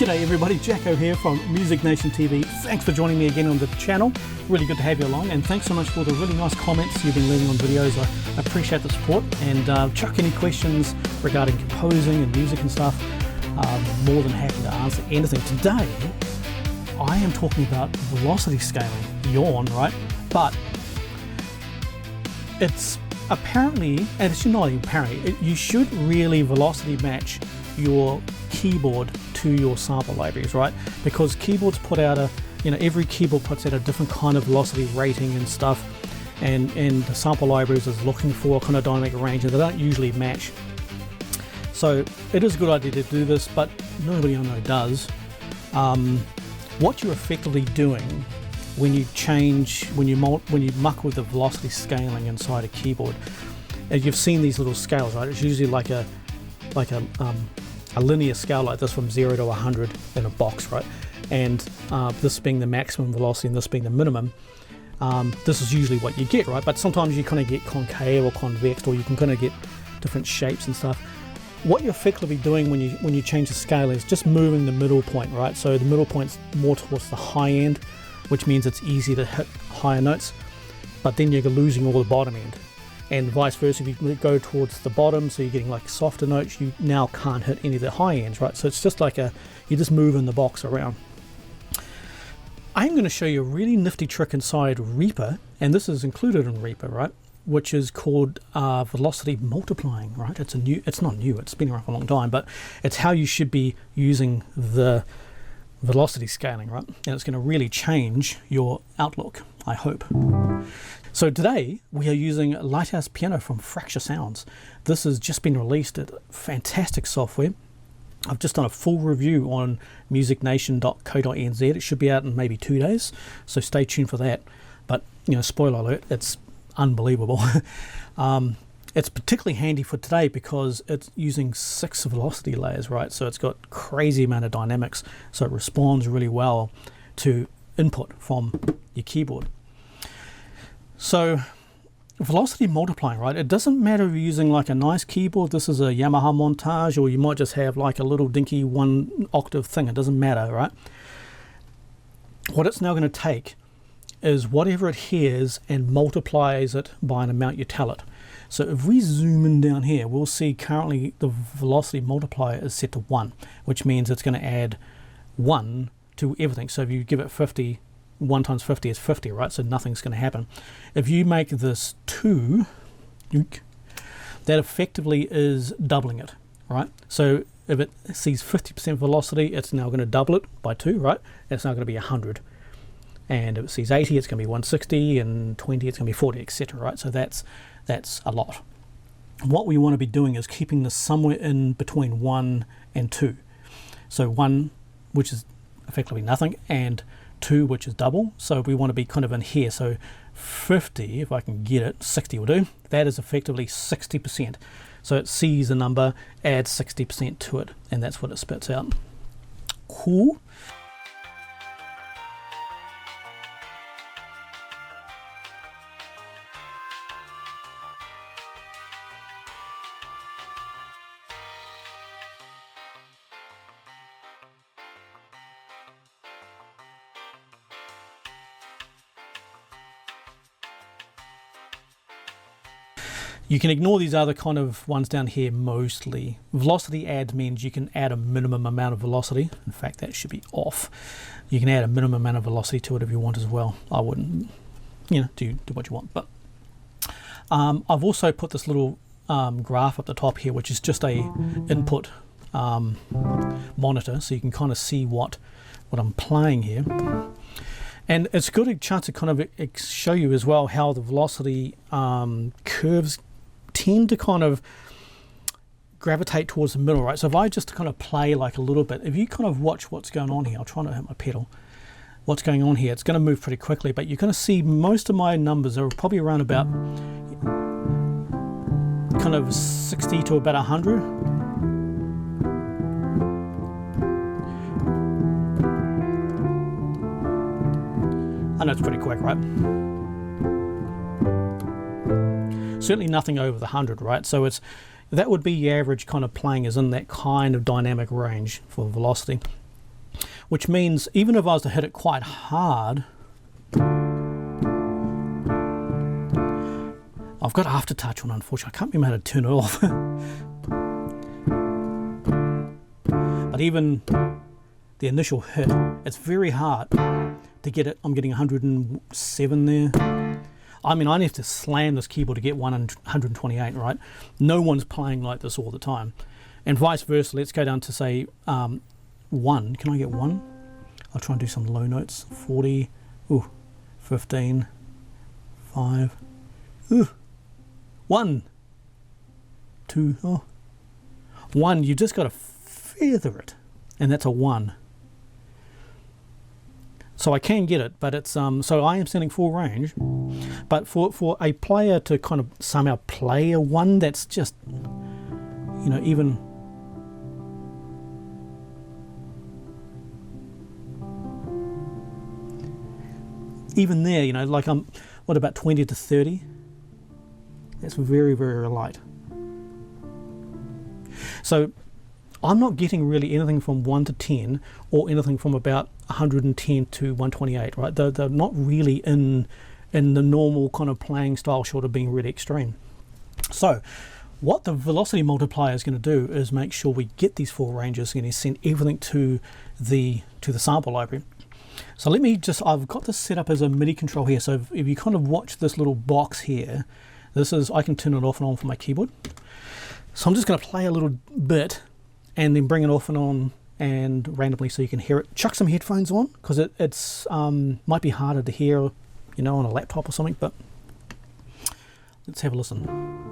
G'day everybody, Jacko here from Music Nation TV. Thanks for joining me again on the channel. Really good to have you along, and thanks so much for the really nice comments you've been leaving on videos. I appreciate the support, and chuck any questions regarding composing and music and stuff. More than happy to answer anything. Today, I am talking about velocity scaling. Yawn, right? But it's apparently, and it's not even apparently, you should really velocity match your keyboard to your sample libraries, right? Because keyboards put out every keyboard puts out a different kind of velocity rating and stuff, and the sample libraries is looking for a kind of dynamic range, and they don't usually match. So it is a good idea to do this, but nobody I know does. What you're effectively doing when you muck with the velocity scaling inside a keyboard, and you've seen these little scales, right? It's usually like a linear scale like this from 0 to 100 in a box, right? And this being the maximum velocity and this being the minimum. This is usually what you get, right? But sometimes you kind of get concave or convex, or you can kind of get different shapes and stuff. What you're effectively doing when you change the scale is just moving the middle point, right? So the middle point's more towards the high end, which means it's easy to hit higher notes, but then you're losing all the bottom end. And vice versa, if you go towards the bottom, so you're getting like softer notes, you now can't hit any of the high ends, right? So it's just like you're just moving the box around. I'm going to show you a really nifty trick inside Reaper, and this is included in Reaper, right? Which is called velocity multiplying, right? It's not new, it's been around for a long time, but it's how you should be using the velocity scaling, right? And it's going to really change your outlook, I hope. So today we are using Lighthouse Piano from Fracture Sounds. This has just been released. It's fantastic software. I've just done a full review on musicnation.co.nz. It should be out in maybe 2 days, so stay tuned for that. But spoiler alert, it's unbelievable. It's particularly handy for today because it's using 6 velocity layers, right? So it's got crazy amount of dynamics, so it responds really well to input from your keyboard. So velocity multiplying, right? It doesn't matter if you're using like a nice keyboard. This is a Yamaha Montage, or you might just have like a little dinky 1 octave thing. It doesn't matter, right? What it's now going to take is whatever it hears and multiplies it by an amount you tell it. So if we zoom in down here, we'll see currently the velocity multiplier is set to 1, which means it's going to add 1 to everything. So if you give it 50, 1 times 50 is 50, right? So nothing's going to happen. If you make this 2, that effectively is doubling it, right? So if it sees 50% velocity, it's now going to double it by 2, right? It's now going to be 100. And if it sees 80, it's going to be 160, and 20, it's going to be 40, etc., right? So that's a lot. What we want to be doing is keeping this somewhere in between 1 and 2. So 1, which is effectively nothing, and 2, which is double. So we want to be kind of in here. So 50, if I can get it, 60 will do. That is effectively 60%. So it sees a number, adds 60% to it, and that's what it spits out. Cool. You can ignore these other kind of ones down here mostly. Velocity add means you can add a minimum amount of velocity. In fact, that should be off. You can add a minimum amount of velocity to it if you want as well. I wouldn't, do what you want. But I've also put this little graph up the top here, which is just a input monitor, so you can kind of see what I'm playing here. And it's a good chance to kind of show you as well how the velocity curves tend to kind of gravitate towards the middle, right? So if I just kind of play like a little bit, if you kind of watch what's going on here, I'll try not to hit my pedal. What's going on here, it's going to move pretty quickly, but you're going to see most of my numbers are probably around about kind of 60 to about 100. I know it's pretty quick, right? Certainly nothing over the 100, right? So that would be your average kind of playing, is in that kind of dynamic range for velocity. which means even if I was to hit it quite hard, I've got aftertouch on, unfortunately. I can't remember how to turn it off. But even the initial hit, it's very hard to get it. I'm getting 107 there. I mean, I have to slam this keyboard to get 128, right? No one's playing like this all the time. And vice versa, let's go down to say 1. Can I get 1? I'll try and do some low notes. 40, ooh, 15, 5, ooh, 1, 2, oh, 1. You just got to feather it, and that's a 1. So I can get it, but it's so I am sending full range. But for a player to kind of somehow play a 1, that's just, you know, even there, you know, like what about 20 to 30? That's very, very light. So I'm not getting really anything from 1 to 10 or anything from about 110 to 128, right? They're not really in the normal kind of playing style, short of being really extreme. So what the velocity multiplier is going to do is make sure we get these 4 ranges and send everything to the sample library. So let me just, I've got this set up as a MIDI control here. So if you kind of watch this little box here, this is, I can turn it off and on for my keyboard. So I'm just going to play a little bit and then bring it off and on and randomly so you can hear it. Chuck some headphones on, because it's might be harder to hear, you know, on a laptop or something, but let's have a listen.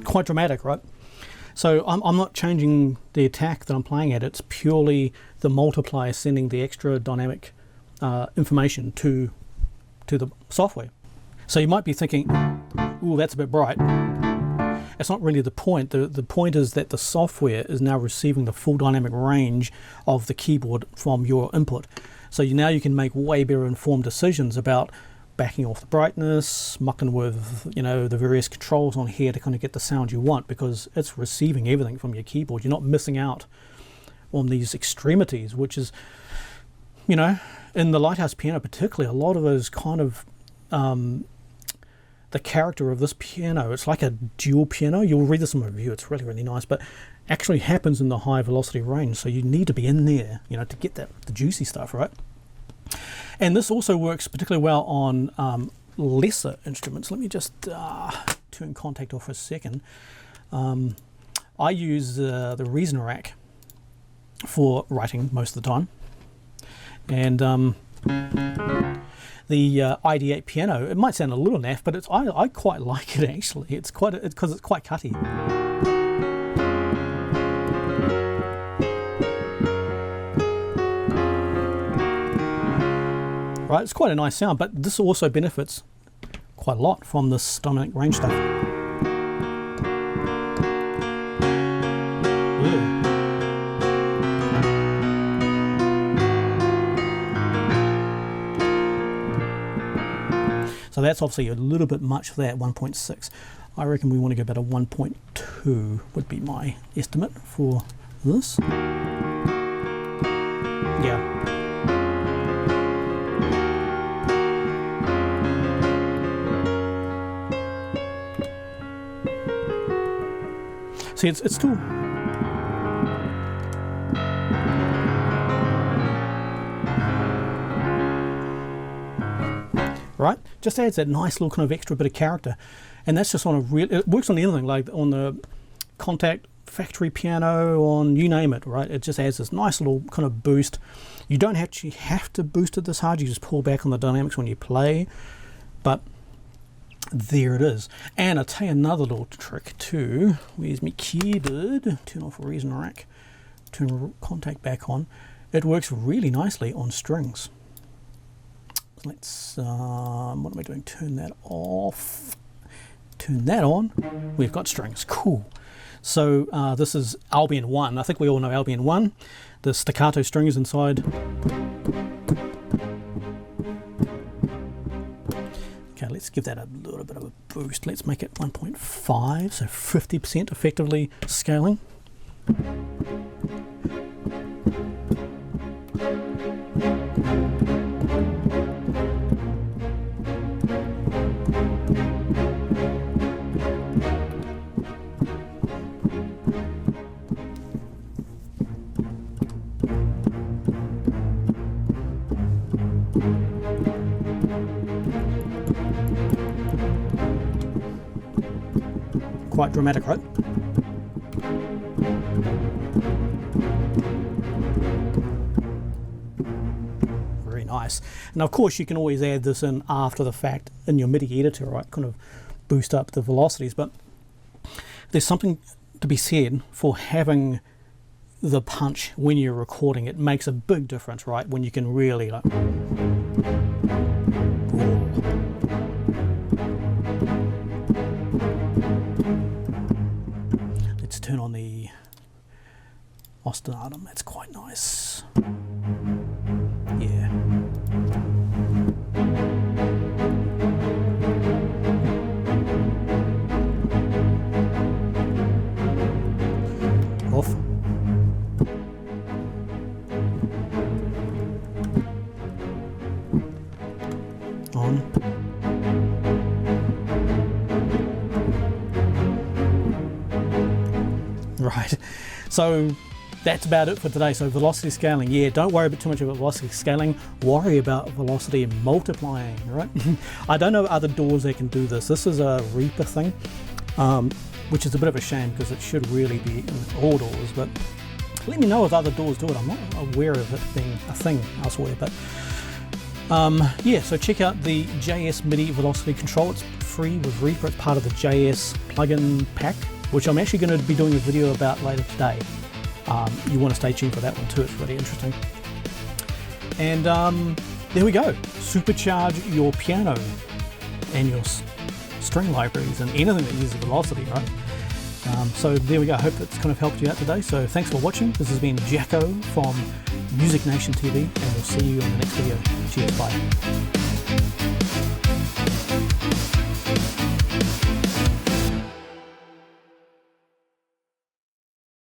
Quite dramatic, right? So I'm not changing the attack that I'm playing at. It's purely the multiplier sending the extra dynamic information to the software. So you might be thinking, ooh, that's a bit bright. It's not really the point. The point is that the software is now receiving the full dynamic range of the keyboard from your input. So now you can make way better informed decisions about backing off the brightness, mucking with, you know, the various controls on here to kind of get the sound you want, because it's receiving everything from your keyboard. You're not missing out on these extremities, which is, you know, in the Lighthouse Piano particularly, a lot of those kind of the character of this piano, it's like a dual piano. You'll read this in my review, it's really, really nice, but actually happens in the high velocity range, so you need to be in there, you know, to get the juicy stuff, right? And this also works particularly well on lesser instruments. Let me just turn Kontakt off for a second. I use the Reason rack for writing most of the time, and the ID8 piano. It might sound a little naff, but I quite like it actually. It's because it's quite cutty. Right, it's quite a nice sound, but this also benefits quite a lot from this dynamic range stuff. Ooh. So that's obviously a little bit much for that 1.6. I reckon we want to go about a 1.2 would be my estimate for this. Yeah. See, it's still... Right? Just adds that nice little kind of extra bit of character. And that's just on a real... It works on anything, like on the Kontakt factory piano, on you name it, right? It just adds this nice little kind of boost. You don't actually have to boost it this hard. You just pull back on the dynamics when you play. But there it is. And I'll tell you another little trick too. Where's my keyboard? Turn off reason rack, turn Kontakt back on. It works really nicely on strings. Let's, what am I doing? Turn that off, turn that on. We've got strings, cool. So this is Albion 1. I think we all know Albion 1. The staccato string is inside. Okay, let's give that a little bit of a boost. Let's make it 1.5, so 50% effectively scaling. Quite dramatic, right? Very nice. And of course you can always add this in after the fact in your MIDI editor, right? Kind of boost up the velocities, but there's something to be said for having the punch when you're recording. It makes a big difference, right? When you can really like... Let's turn on the ostinatum. That's quite nice. Yeah. Off. On. Right, so that's about it for today. So velocity scaling, yeah, don't worry too much about velocity scaling, worry about velocity multiplying, right? I don't know other DAWs that can do this. This is a Reaper thing, which is a bit of a shame because it should really be in all DAWs, but let me know if other DAWs do it. I'm not aware of it being a thing elsewhere, but yeah, so check out the JS MIDI Velocity Control. It's free with Reaper. It's part of the JS plugin pack, which I'm actually going to be doing a video about later today. You want to stay tuned for that one too, it's really interesting. And there we go, supercharge your piano and your string libraries and anything that uses velocity, right? So there we go, I hope that's kind of helped you out today. So thanks for watching. This has been Jacko from Music Nation TV, and we'll see you on the next video. Cheers, bye.